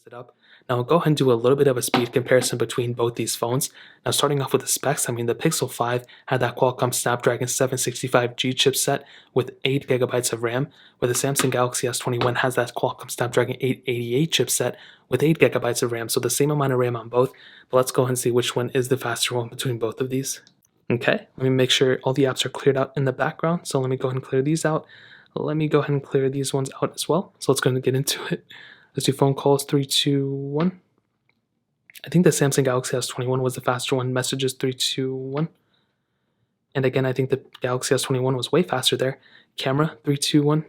it up. Now I'll go ahead and do a little bit of a speed comparison between both these phones. Now starting off with the specs, the Pixel 5 had that Qualcomm Snapdragon 765G chipset with 8 gigabytes of RAM, where the Samsung Galaxy S21 has that Qualcomm Snapdragon 888 chipset with 8 gigabytes of RAM, so the same amount of RAM on both, but let's go ahead and see which one is the faster one between both of these. Okay, let me make sure all the apps are cleared out in the background, so let me go ahead and clear these out. Let me go ahead and clear these ones out as well, so let's go ahead and get into it. Let's do phone calls, 3, 2, 1. I think the Samsung Galaxy S21 was the faster one. Messages, 3, 2, 1. And again, I think the Galaxy S21 was way faster there. Camera, 3, 2, 1.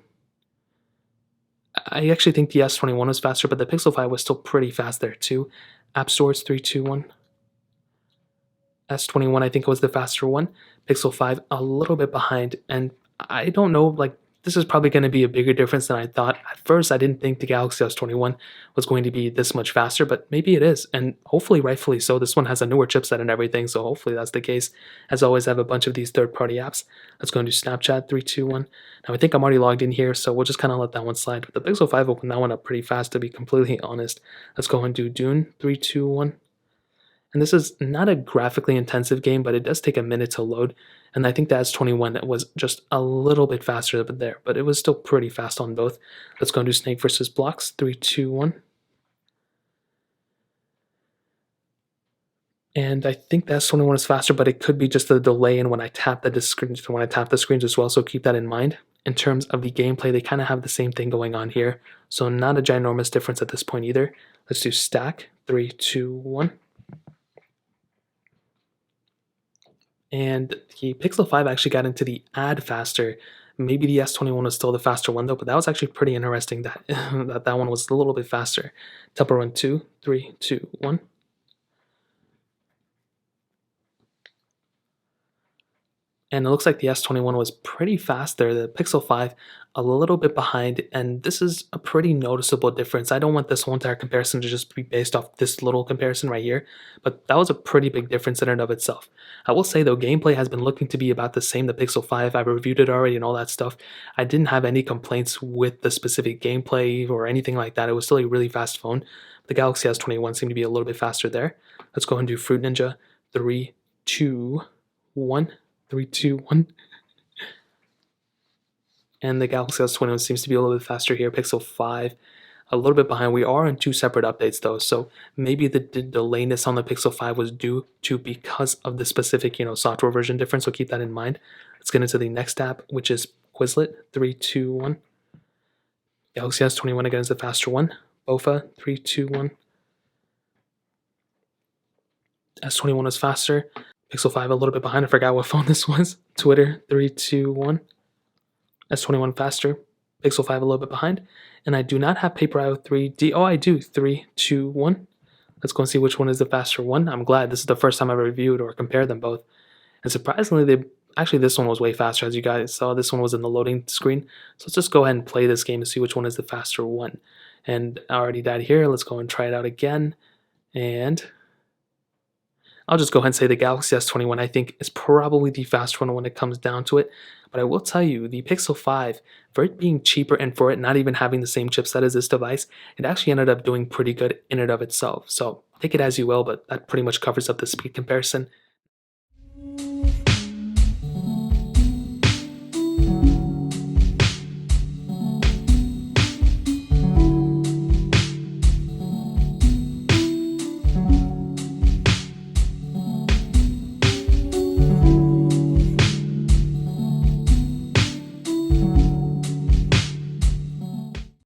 I actually think the S21 was faster, but the Pixel 5 was still pretty fast there too. App Stores, 3, 2, 1. S21, I think, was the faster one. Pixel 5, a little bit behind. And I don't know, this is probably going to be a bigger difference than I thought. At first, I didn't think the Galaxy S21 was going to be this much faster, but maybe it is, and hopefully rightfully so. This one has a newer chipset and everything, so hopefully that's the case. As always, I have a bunch of these third-party apps. Let's go and do Snapchat, 3, 2, 1. Now, I think I'm already logged in here, so we'll just kind of let that one slide. But the Pixel 5 opened that one up pretty fast, to be completely honest. Let's go and do Dune, 3, 2, 1. And this is not a graphically intensive game, but it does take a minute to load. And I think the S21 was just a little bit faster there, but it was still pretty fast on both. Let's go and do Snake versus Blocks, 3, 2, 1. And I think the S21 is faster, but it could be just the delay in when I tap the screens as well, so keep that in mind. In terms of the gameplay, they kind of have the same thing going on here, so not a ginormous difference at this point either. Let's do Stack, 3, 2, 1. And the Pixel 5 actually got into the ad faster. Maybe the S21 was still the faster one though, but that was actually pretty interesting that that one was a little bit faster. Temple Run 2, 3, 2, 1. And it looks like the S21 was pretty fast there. The Pixel 5 a little bit behind, and this is a pretty noticeable difference. I don't want this whole entire comparison to just be based off this little comparison right here, but that was a pretty big difference in and of itself. I will say though, gameplay has been looking to be about the same. The Pixel 5, I reviewed it already and all that stuff. I didn't have any complaints with the specific gameplay or anything like that. It was still a really fast phone. The Galaxy S21 seemed to be a little bit faster there. Let's go and do Fruit Ninja, 3, 2, 1. 3, 2, 1. And the Galaxy S21 seems to be a little bit faster here. Pixel 5, a little bit behind. We are on 2 separate updates though, so maybe the delayness on the Pixel 5 was due to because of the specific, software version difference, so keep that in mind. Let's get into the next app, which is Quizlet, 3, 2, 1. Galaxy S21 again is the faster one. Bofa, 3, 2, 1. S21 is faster. Pixel 5 a little bit behind. I forgot what phone this was. Twitter, 3, 2, 1. S21 faster. Pixel 5 a little bit behind. And I do not have Paper IO 3D. Oh, I do. 3, 2, 1. Let's go and see which one is the faster one. I'm glad. This is the first time I've reviewed or compared them both. And surprisingly, actually this one was way faster. As you guys saw, this one was in the loading screen. So let's just go ahead and play this game to see which one is the faster one. And I already died here. Let's go and try it out again. And I'll just go ahead and say the Galaxy S21 I think is probably the faster one when it comes down to it. But I will tell you, the Pixel 5, for it being cheaper and for it not even having the same chipset as this device, it actually ended up doing pretty good in and of itself. So take it as you will, but that pretty much covers up the speed comparison.